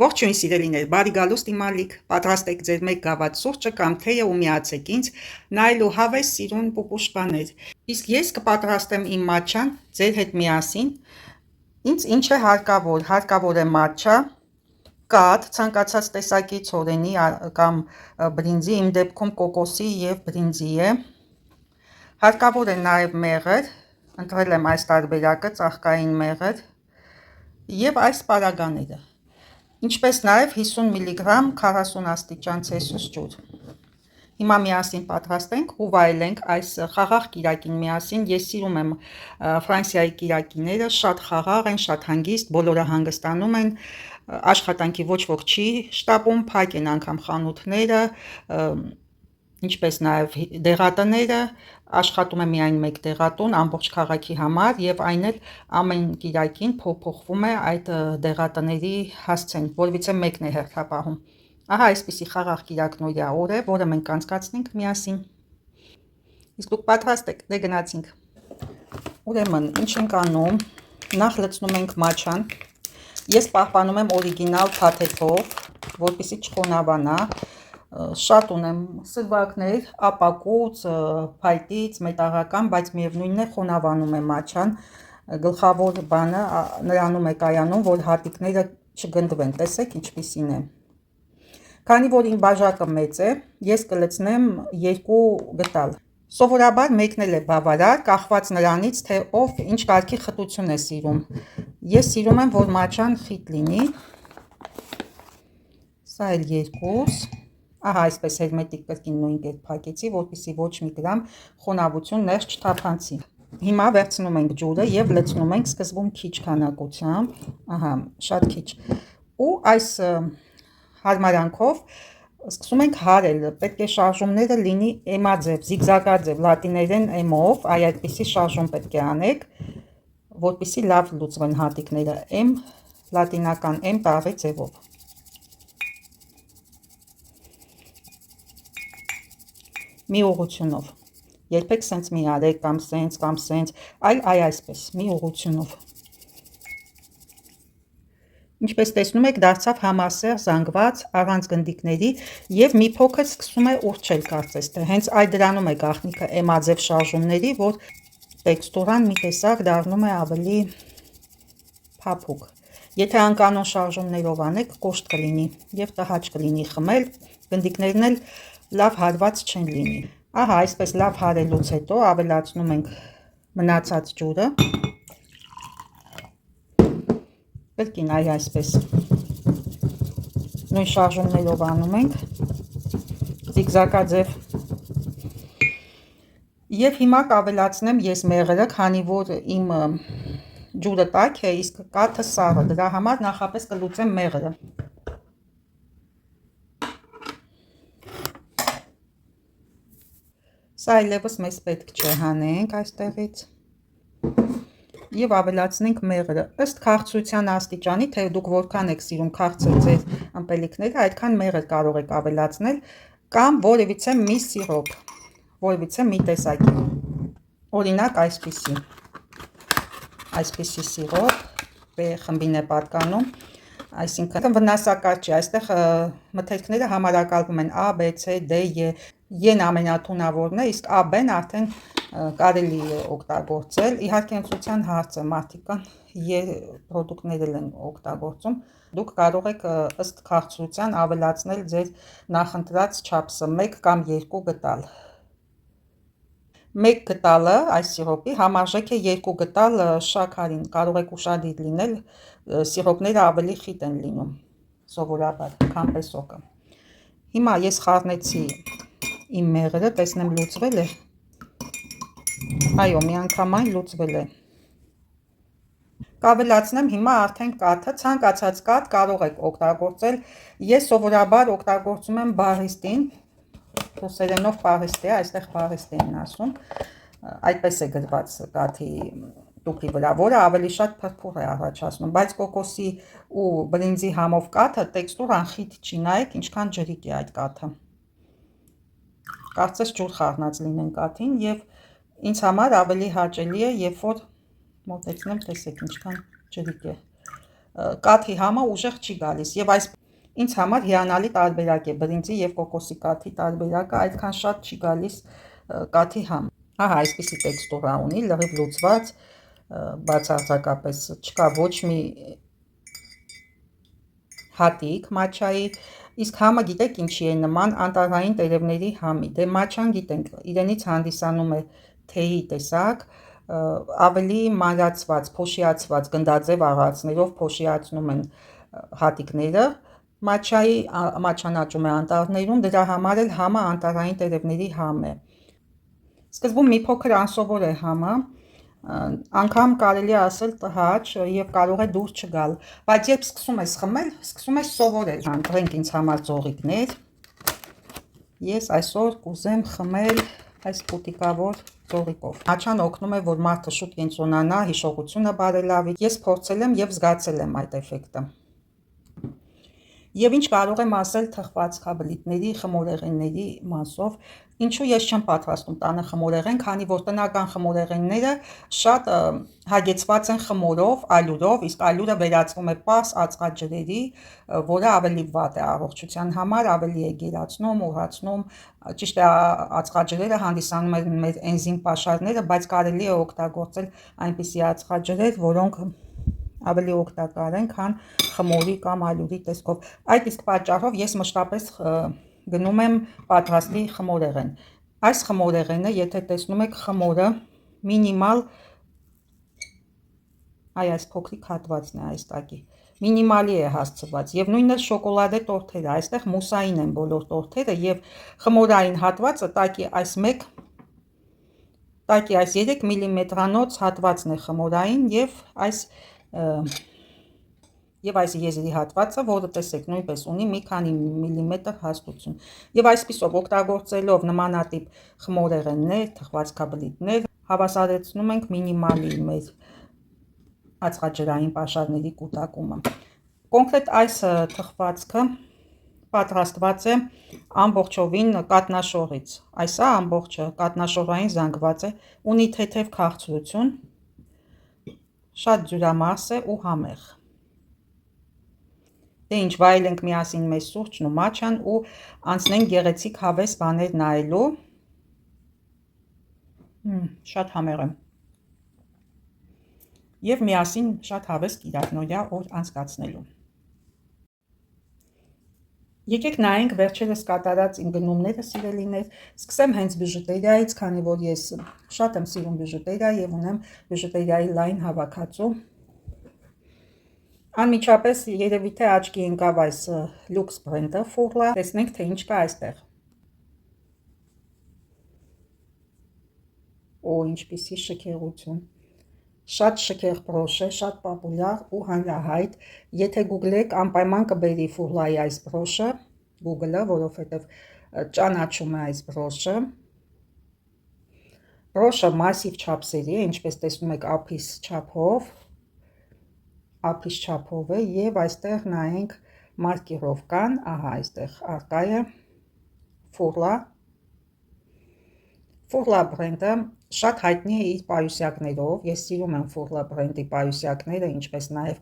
Ողջույն սիրելիներ, բարի գալուստ իմ ալիք, պատրաստեք ձեր մեկ գավաթ սուրճը կամ թեյը ու միացեք ինձ նայելու հավես սիրուն պուպուշ բաներ։ Իսկ ես կպատրաստեմ իմ մատչան ձեր հետ միասին։ Ինձ ինչ է հարկավոր, հարկավոր է մատչա, կաթ, ցանկացած տեսակի ցորենի կամ բրինձի, իմ դեպքում կոկոսի եւ բրինձի է։ Հարկավոր է նաեւ մեղր, ընտրել եմ այս տարբերակը, ծաղկային մեղր եւ այս պարագաները։ Ինչպես նաև 50 մգ 40 աստիճան Ցելսիուս ջուր։ Հիմա միասին պատրաստենք ու վայելենք այս խաղաղ կիրակին միասին։ Ես սիրում եմ Ֆրանսիայի կիրակիները, շատ խաղաղ են, շատ հանգիստ, բոլորը հանգստանում են, աշխատանքի ոչ ոք չի շտապում, փակ են անգամ խանութները, ինչպես նաև դեղատները, աշխատում է միայն մեկ դեղատուն ամբողջ քաղաքի համար եւ այն էլ ամեն կիրակին փոփոխվում է այդ դեղատների հասցեն, որովհետեւ մեկն է հերթապահում։ Ահա այսպիսի խաղաղ կիրակնօրյա օր է, որը մենք կանցկացնենք միասին։ Իսկ դուք պատրաստ եք, դե գնացինք։ Ուրեմն, ինչ ենք անում, նախ լցնում ենք մատչան։ Ես պահպանում եմ օրիգինալ փաթեթով, որպեսզի չխոնավանա։ Շատ ունեմ սրվակներ, ապակուց, փայտից, մետաղական, բայց միևնույնն է խոնավանում է մատչան։ Գլխավոր բանը նրանում է կայանում, որ հատիկները չգնդվեն, տեսեք ինչպիսին է։ Քանի որ իմ բաժակը մեծ է, ես կլցնեմ 2 գտալ։ Սովորաբար մեկն էլ է բավարար, կախված նրանից, թե ով ինչ կարգի խտություն է սիրում։ Ես սիրում եմ, որ մատչան խիտ լինի։ Սա էլ 2։ Ահա այսպես հերմետիկ կրկին նույն կերպ փակեցի, որպեսզի ոչ մի գրամ խոնավություն ներս չթափանցի։ Հիմա վերցնում ենք ջուրը եւ լցնում ենք սկզբում քիչ քանակությամբ, ահա, շատ քիչ։ Ու այս հարմարանքով սկսում ենք հարել, պետք է շարժումները լինի էմաձև, զիգզագաձև, լատիներեն էմով, այդպիսի շարժում պետք է անեք, որպեսզի լավ լուծվեն հատիկները, էմ, լատինական էմ տաղի ձևով։ Մի ուղղությունով։ Երբեք սենց մի արեք, կամ սենց, այլ այսպես, մի ուղղությունով։ Ինչպես տեսնում եք, դարձավ համասեղ, զանգված, առանց գնդիկների եւ մի փոքր սկսում է ուռչել, կարծես թե։ Հենց այդ դրանում է գաղտնիքը էմաձև շարժումների, որ տեքստուրան մի տեսակ դառնում է ավելի փափուկ։ Եթե անկանոն շարժումներով անեք, կոշտ կլինի եւ տհաճ կլինի խմել, գնդիկներն էլ լավ հարված չեն լինի։ Ահա այսպես լավ հարելուց հետո ավելացնում ենք մնացած ջուրը։ Կրկին այսպես նույն շարժումներով անում ենք, զիգզագաձև։ Եվ հիմա կավելացնեմ ես մեղրը, քանի որ իմ ջուրը տաք է, իսկ կաթը սառը, դրա համար նախապես կլուծեմ մեղրը։ Սա այլևս մեզ պետք չէ, հանենք այստեղից եւ ավելացնենք մեղրը։ Ըստ քաղցրության աստիճանի, թե դուք որքան եք սիրում քաղցր ձեր ըմպելիքները, այդքան մեղր կարող եք ավելացնել կամ որևիցե մի սիրոպ, որևիցե մի տեսակի։ Օրինակ այսպիսի սիրոպ B խմբին է պատկանում, այսինքն վնասակար չի, այստեղ մթերքները համարակալվում են A, B, C, D, E, E-ն ամենաթունավորն է, իսկ A, B-ն արդեն կարելի է օգտագործել, իհարկե ընտրության հարց է, մարդիկ կան պրոդուկտներ են օգտագործում, դուք կարող եք ըստ քաղցրության ավելացնել ձեր նախընտրած չափսը 1 կամ 2 գտալ։ 1 գտալը այս սիրոպի համարժեք է 2 գտալ շաքարին, կարող եք ուշադիր լինել, սիրոպները ավելի խիտ են լինում, սովորաբար, քան պեսոկը։ Հիմա ես խառնեցի իմ մեղրը, տեսնեմ լուծվել է։ Այո, միանգամայն լուծվել է։ Կավելացնեմ հիմա արդեն կաթը, ցանկացած կաթ կարող եք օգտագործել, ես սովորաբար օգտագործում եմ բարիստին, ռուսերենով բարիստ է, այստեղ բարիստ են ասում, այդպես է գրված կաթի տուփի վրա, որը ավելի շատ փրփուր է առաջացնում, բայց կոկոսի ու բրինձի համով կաթը տեքստուրան խիտ չի, նայեք ինչքան ջրիկ է այդ կաթը։ Կարծես ջուր խառնած լինեն կաթին եւ ինձ համար ավելի հաճելի է, երբ որ մոտեցնեմ, տեսեք ինչքան ջրիկ է։ կաթի համը ուժեղ չի գալիս եւ այս ինձ համար հիանալի տարբերակ է բրինձի եւ կոկոսի կաթի տարբերակը, այդքան շատ չի գալիս կաթի համ։ Ահա այսպիսի տեքստուրա ունի, լրիվ լուծված, բացարձակապես չկա ոչ մի հատիկ մաչայի, իսկ համը գիտեք ինչի է նման, անտառային տերևների համի։ Դե մաչան գիտենք, իրենից հանդիսանում է թեյի տեսակ, ավելի մանրացված, փոշիացված գնդաձև աղացներով փոշիացնում են հատիկները։ Մաչան աճում է անտառներում, դրա համար էլ համը անտառային տերևների համ է։ Սկզբում մի փոքր անսովոր է համը, անգամ կարելի է ասել տհաճ եւ կարող է դուր չգալ, բայց երբ սկսում ես խմել, սկսում ես սովորել։ Հանտրենք ինձ համար ծողիկներ։ Ես այսօր կուզեմ խմել այս պուտիկավոր ծողիկով։ Մաչան օգնում է, որ մարդը շուտ կենտրոնանա, հիշողությունը բարելավի։ Ես փորձել եմ եւ զգացել եմ այդ էֆեկտը։ Եվ ինչ կարող եմ ասել թխվածքաբլիթների, խմորեղենների մասով, ինչու ես չեմ պատրաստում տանը խմորեղեն, քանի որ տնական խմորեղենները շատ հագեցված են խմորով, ալյուրով, իսկ ալյուրը վերածվում է պարզ ածխաջրերի, որը ավելի վատ է առողջության համար, ավելի է գերացնում, ուրացնում, ճիշտ է, ածխաջրերը հանդիսանում են մեր էնզիմ պաշարները, բայց կարելի է օգտագործել այնպիսի ածխաջրեր, որոնք ավելի օգտակար են, քան խմորի կամ ալյուրի տեսքով։ Այդ իսկ պատճառով ես մշտապես գնում եմ պատրաստի խմորեղեն։ Այս խմորեղենը, եթե տեսնում եք խմորը մինիմալ, այս փոքրիկ հատվածն է այս տակի, մինիմալի է հասցված եւ նույնը շոկոլադե տորթերը, այստեղ մուսային են բոլոր տորթերը եւ խմորային հատվածը տակի այս 3 միլիմետրանոց հատվածն է խմորային եւ այս եզրի հատվածը, որը տեսեք նույնպես ունի մի քանի միլիմետր հաստություն։ Եվ այսպիսով օգտագործելով նմանատիպ խմորեղեններ, թխվածքաբլիթներ, հավասարեցնում ենք մինիմալի մեր ածխաջրային պաշարների կուտակումը։ Կոնկրետ այս թխվածքը պատրաստված է ամբողջովին կատնաշորից։ Այսա ամբողջը կատնաշորային զանգված է, ունի թեթև քաղցրություն, շատ ջրամաս է ու համեղ։ Դե ինչ, վայելենք միասին մեր սուրճն ու մաչան ու անցնենք գեղեցիկ հավես բաներ նայելու։ Շատ համեղ է։ Եվ միասին շատ հավես կիրակնօրյա օր անցկացնելու։ Եկեք նայենք վերջերս կատարած իմ գնումները, սիրելիներ, սկսեմ հենց բիժուտերիայից, քանի որ ես շատ եմ սիրում բիժուտերիա եւ ունեմ բիժուտերիայի լայն հավաքածու։ Անմիջապես երևի թե աչքի ընկավ այս լյուքս բրենդը Ֆուրլա, տեսնենք թե ինչ կա այստեղ։ Օ, ինչպիսի շքեղություն։ Շատ շքեղ բրոշ է, շատ պոպուլյար ու հանրահայտ։ Եթե գուգլեք, անպայման կբերի Ֆուրլայի այս բրոշը, Google-ը, որովհետև ճանաչում է այս բրոշը։ Բրոշը մասիվ չափսերի է, ինչպես տեսնում եք, ափիս չափով է եւ այստեղ նայենք մարկիրովկան, ահա այստեղ արկա է Ֆուրլա բրենդը շատ հայտնի է իր պայուսակներով, ես սիրում եմ Ֆուրլա բրենդի պայուսակները, ինչպես նաև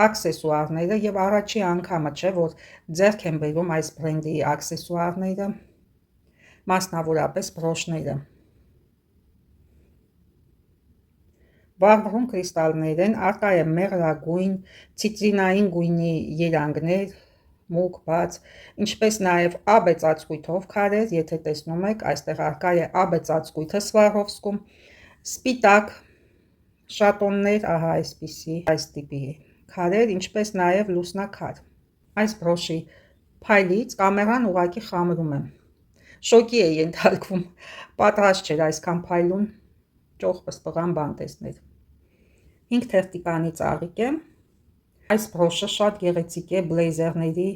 աքսեսուարները եւ առաջի անգամը չէ, որ ձեռք եմ բերում այս բրենդի աքսեսուարները, մասնավորապես բրոշները։ Վառվում կրիստալներ են, արկա է մեղրագույն, ցիտրինային գույնի երանգներ, մուգ, բաց, ինչպես նաև աբե ծածկույթով քարեր, եթե տեսնում եք, այստեղ արկա է աբե ծածկույթը Սվարովսկում, սպիտակ շատոններ, ահա այսպիսի, այս տիպի քարեր, ինչպես նաև լուսնակար։ Այս բրոշի փայլից կամերան ուղղակի խամրում եմ։ Շոկի է ենթարկվում, պատրաստ չէր այսքան փայլուն ճոխ պսպղան բան տեսնել։ 5 թերթիկանի ծաղիկ է։ Այս բրոշը շատ գեղեցիկ է բլեյզերների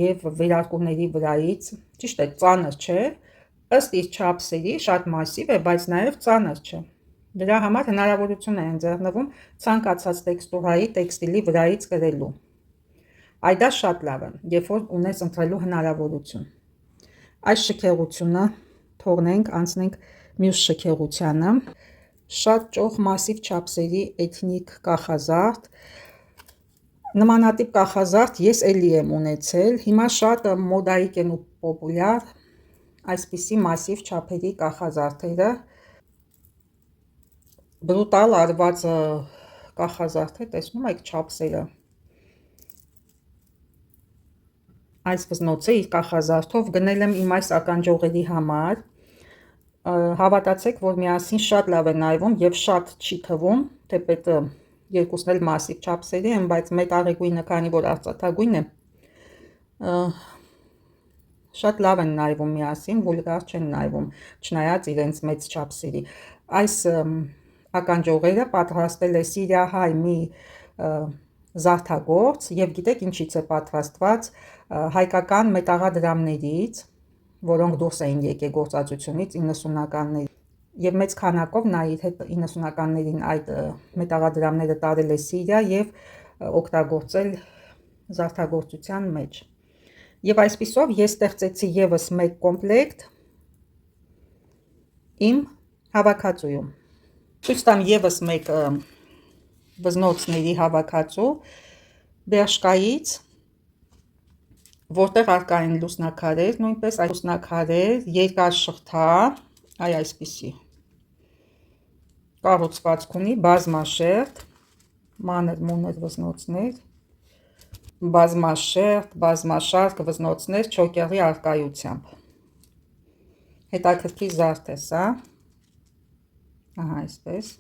եւ վերարկուների վրայից, ճիշտ է, ծանր չէ, ըստ իր չափսերի շատ մասիվ է, բայց նաեւ ծանր չէ։ Դրա համար հնարավորություն է ընձեռնվում ցանկացած տեքստուրայի տեքստիլի վրայից կրելու։ Այ դա շատ լավ է, երբ որ ունես ընտրելու հնարավորություն։ Այս շքեղությունը թողնենք, անցնենք մյուս շքեղությանը։ Շատ ճոխ մասիվ չափսերի էթնիկ կախազարդ, Նմանատիպ կախազարդ ես էլի եմ ունեցել, հիմա շատ մոդայիկ են ու պոպուլյար այսպիսի մասիվ չափերի կախազարդերը, բրուտալ արված կախազարդ է, տեսնում եք չափսերը, այս վզնոցը իր կախազարդով գնել եմ իմ այս ականջողերի համար, հավատացեք, որ միասին շատ լավ է նայվում և շատ չի թվում, թեպետ երկուսն էլ մասիվ չափսերի են, բայց մետաղի գույնը, քանի որ արծաթագույն է, շատ լավ են նայվում միասին, վուլգար չեն նայվում, չնայած իրենց մեծ չափսերի։ Այս ականջողերը պատրաստել է սիրիահայ մի զարդագործ և գիտեք ինչից է պատրաստված, հայկական մետաղադրամներից, որոնք դուրս էին եկել գործածությունից 90-ականներին, և մեծ քանակով նա իր հետ 90-ականներին այդ մետաղադրամները տարել է Սիրիա և օգտագործել զարդագործության մեջ։ Եվ այսպիսով ես ստեղծեցի ևս մեկ կոմպլեկտ իմ հավաքածուում։ Ցույց տամ ևս մեկ վզնոցների հավաքածու Բերշկայից, որտեղ առկա են լուսնաքարեր, նույնպես այս լուսնաքարեր, երկար շղթա, այսպիսի կառուցվածք ունի, բազմաշերտ, մանր-մունր վզնոցներ, բազմաշարք վզնոցներ չոկեղի առկայությամբ։ Հետաքրքիր զարդ է սա, այսպես։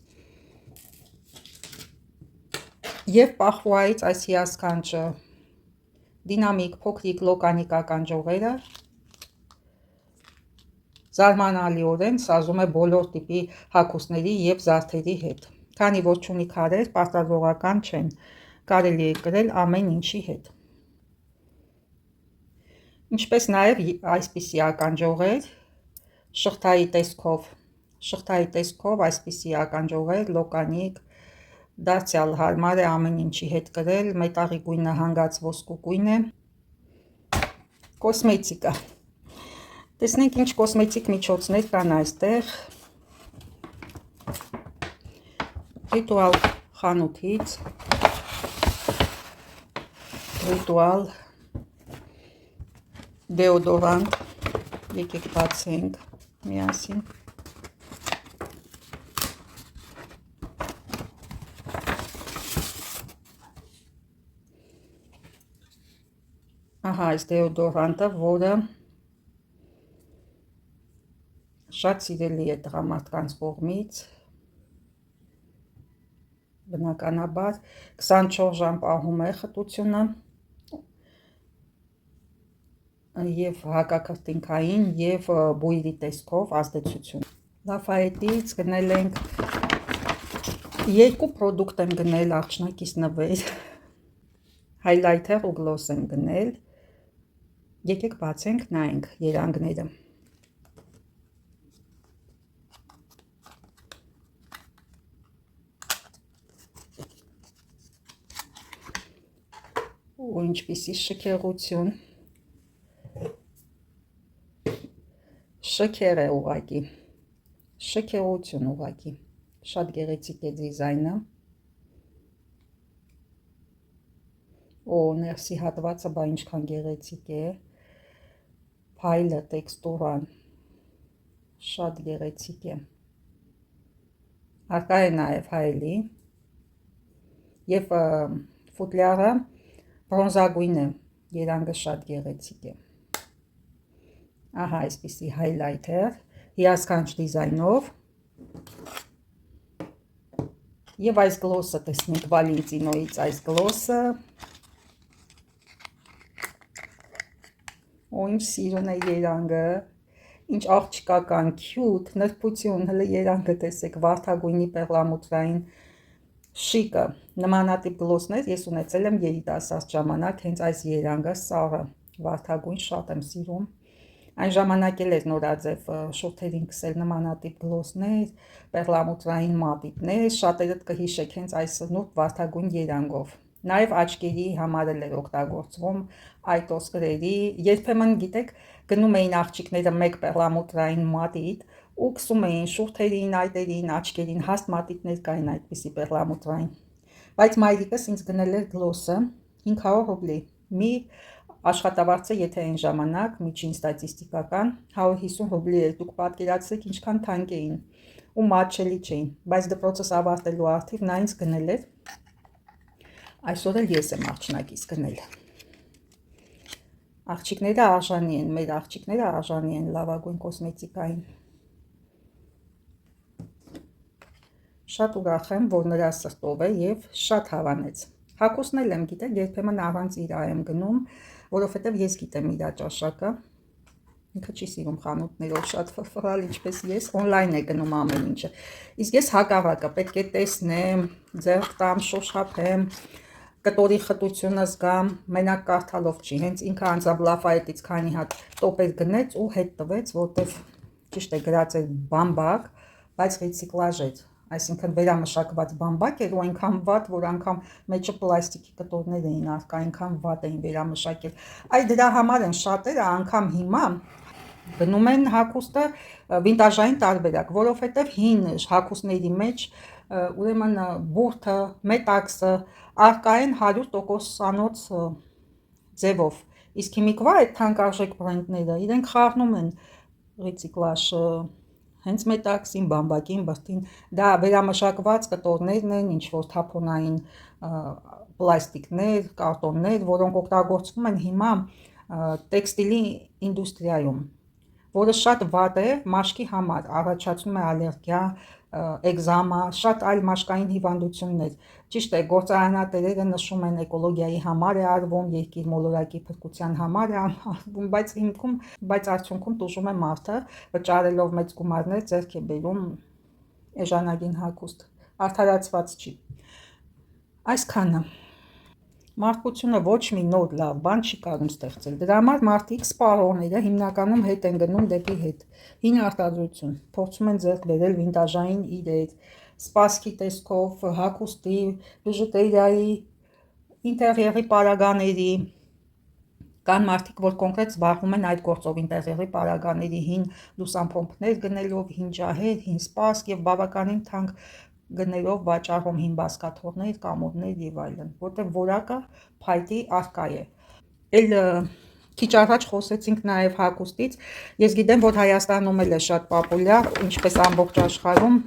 Եվ Պախուայից այս հիասքանչ դինամիկ փոքրիկ լոկանիկ ականջողերը զարմանալիորեն սազում է բոլոր տիպի հագուստների և զարդերի հետ, քանի որ չունի քարեր, պարտադրողական չեն, կարելի է կրել ամեն ինչի հետ։ Ինչպես նաև այսպիսի ականջողեր, շղթայի տեսքով այսպիսի ականջողեր, լոկանիկ, դարձյալ հարմար է ամեն ինչի հետ կրել, մետաղի գույնը հանգած ոսկու գույն է, կոսմետիկա։ Տեսնենք ինչ կոսմետիկ միջոցներ կան այստեղ, Ritual խանութից, Ritual դեոդորանտ, եկեք բացենք միասին։ Այս դեոդորանտը, որը շատ սիրելի է տղամարդկանց կողմից, բնականաբար 24 ժամ պահում է խտությունը և հակակրտինքային և բույրի տեսքով ազդեցություն։ Լաֆայետից գնել ենք երկու պրոդուկտ եմ գնել աղջնակից նվեր, հայլայթեր ու գլոս եմ գնել, եկեք բացենք, նայենք երանգները։ Ու ինչպիսի շքեղություն, շքեր է ուղղակի, շքեղություն ուղղակի, շատ գեղեցիկ է դիզայնը, ներսի հատվածը բա ինչքան գեղեցիկ է, փայլը, տեքստուրան, շատ գեղեցիկ է, առկա է նաև հայելի և ֆուտլյարը բրոնզագույն է, երանգը շատ գեղեցիկ է։ Այսպիսի հայլայթեր, հիասքանչ դիզայնով և այս գլոսը, տեսնենք Վալենտինոյից այս գլոսը, ինչ սիրուն է երանգը, ինչ աղջկական, քյութ, նրբություն, հլը երանգը տեսեք, վարդագույնի պերլամուտրային շիկը, նմանատիպ գլոսներ ես ունեցել եմ երիտասարդ ժամանակ, հենց այս երանգը, սաղը, վարդագույն շատ եմ սիրում, այն ժամանակ էլ էր նորաձև շուրթերին քսել նմանատիպ գլոսներ, պերլամուտրային մատիտներ, շատերդ կհիշեք հենց այս նուրբ վարդագույն երանգով, նաև աչքերի համար էլ էր օգտագործվում այդ ոսկրերի, երբեմն գիտեք գնում էին աղջիկները մեկ պերլամուտրային մատիտ ու քսում էին շուրթերին, այտերին, աչքերին, հաստ մատիտներ կային այդպիսի պերլամուտրային, բայց մայրիկս ինձ գնել էր գլոսը, 500 ռուբլի։ Մի աշխատավարձը, եթե այն ժամանակ միջին ստատիստիկական 150 ռուբլի էր, դուք պատկերացրեք ինչքան թանկ էին ու մատչելի չէին, բայց դպրոցս ավարտելու արդիվ նա ինձ գնել էր, այսօր էլ ես եմ աղջնակից գնել։ Աղջիկները արժանի են, մեր աղջիկները արժանի են լավագույն կոսմետիկային։ Շատ ուրախ եմ, որ նրա սրտով է եւ շատ հավանեց։ Հագուստն էլ եմ գիտել, երբեմն առանց իրա եմ գնում, որովհետեւ ես գիտեմ իրա ճաշակը։ Ինքը չի սիրում խանութներով շատ ֆրֆռալ, ինչպես ես, on-line է գնում ամեն ինչը։ Իսկ ես հակառակը, պետք է տեսնեմ, ձեռք տամ, շոշափեմ, կտորի խտությունը զգամ, մենակ կարդալով չի, հենց ինքը անձամբ Լաֆայետից քանի հատ տոպեր գնեց ու հետ տվեց, որտեվ ճիշտ է գրած էր բամբակ, բայց ռիցիկլաժ էր, այսինքն վերամշակված բամբակ էր ու այնքան վատ, որ անգամ մեջը պլաստիկի կտորներ էին առկա, այնքան վատ էին վերամշակել։ Այ դրա համար են շատերը անգամ հիմա գնում են հագուստը վինտաժային տարբերակ, որովհետև հին հագուստների մեջ ուրեմն բուրդը, մետաքսը առկա են 100%-անոց ձևով, իսկ հիմիկվա այդ թանկարժեք բրենդները իրենք խառնում են ռիցիկլաժ հենց մետաքսին, բամբակին, բրդին, դա վերամշակված կտորներն են, ինչ-որ թափոնային պլաստիկներ, կարտոններ, որոնք օգտագործվում են հիմա տեքստիլի ինդուստրիայում, որը շատ վատ է մաշկի համար, առաջացնում է ալերգիա, էկզամա, շատ այլ մաշկային հիվանդություններ։ Ճիշտ է, գործարանատերերը նշում են էկոլոգիայի համար է արվում, երկիր մոլորակի փրկության համար է արվում, բայց արդյունքում տուժում է մարդը, վճարելով մեծ գումարներ ձեռք է բերում էժանագին հագուստ, արդարացված չի։ Այսքանը։ Մարդկությունը ոչ մի նոր լավ բան չի կարող ստեղծել։ Դրա համար մարդիկ սպառողները հիմնականում հետ են գնում դեպի հետ։ Հին արտադրություն, փորձում են ձեռք բերել վինտաժային իրեր, սպասքի տեսքով, հագուստի, բիժուտերիայի, ինտերիերի պարագաների։ Կան մարդիկ, որ կոնկրետ զբաղվում են այդ գործով, ինտերիերի պարագաների հին լուսամփոփներ գնելով, հին ջահեր, հին սպասք եւ բավականին թանկ գներով վաճառում հին բազկաթոռներ, կամոդներ եւ այլն, որտեղ որակը փայտի արկա է։ Էլ քիչ առաջ խոսեցինք նաեւ հագուստից։ Ես գիտեմ, որ Հայաստանում էլ է շատ պոպուլյար, ինչպես ամբողջ աշխարհում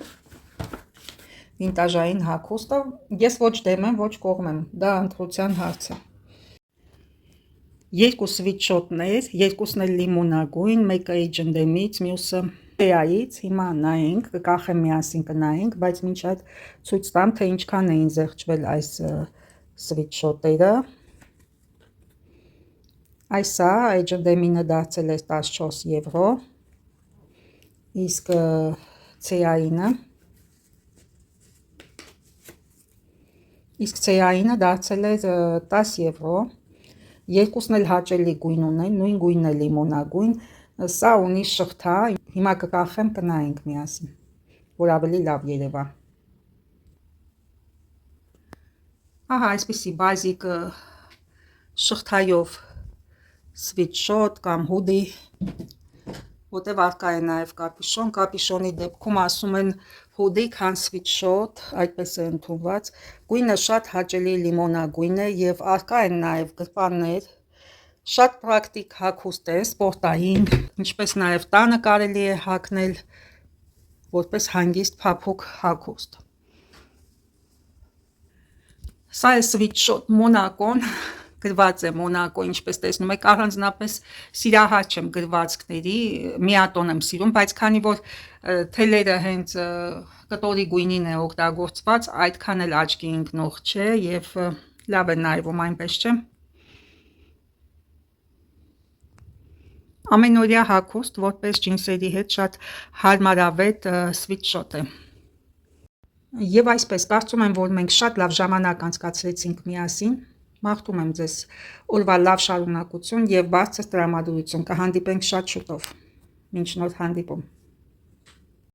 վինտաժային հագուստը։ Ես ոչ դեմ եմ, ոչ կողմ եմ, դա ընտրության հարց է։ Երկու սվիթշոթներ, երկուսն էլ լիմոնագույն, մեկը H&M-ից, մյուսը Teaից, հիմա նայենք, կկախեմ միասին կնայենք, բայց մինչ այդ ցույց տամ, թե ինչքան էին զեղչվել այս սվիթշոթերը։ Այսա H&M-ինը դարձել է 14 եվրո, իսկ Teaինը դարձել է 10 եվրո, երկուսն էլ հաճելի գույն ունեն, նույն գույնն է լիմոնագույն, սա ունի շղթա, հիմա կկախեմ կնայենք միասին, որ ավելի լավ երևա։ Ահա այսպիսի բազիկ շղթայով սվիթշոթ կամ հուդի, որտեղ առկա է նաև կապյուշոն, կապյուշոնի դեպքում ասում են հուդի, քան սվիթշոթ, այդպես է ընդունված, գույնը շատ հաճելի լիմոնագույն է եւ առկա են նաև գրպաններ, շատ պրակտիկ հագուստ է, սպորտային, ինչպես նաև տանը կարելի է հագնել որպես հանգիստ փափուկ հագուստ։ Սա է սվիթշոթ Մոնակոն, գրված է Մոնակո, ինչպես տեսնում եք, առանձնապես սիրահար չեմ գրվածքների, միատոն եմ սիրում, բայց քանի որ թելերը հենց կտորի գույնին է օգտագործված, այդքան էլ աչքի ընկնող չէ եւ լավ է նայվում, այնպես չէ։ Ամենօրյա հագուստ, որպես ջինսերի հետ շատ հարմարավետ սվիթշոթ է։ Եվ այսպես, կարծում եմ, որ մենք շատ լավ ժամանակ անցկացրեցինք միասին։ Մաղթում եմ ձեզ օրվա լավ շարունակություն եւ բարձր տրամադրություն։ Կհանդիպենք շատ շուտով։ Մինչ նոր հանդիպում։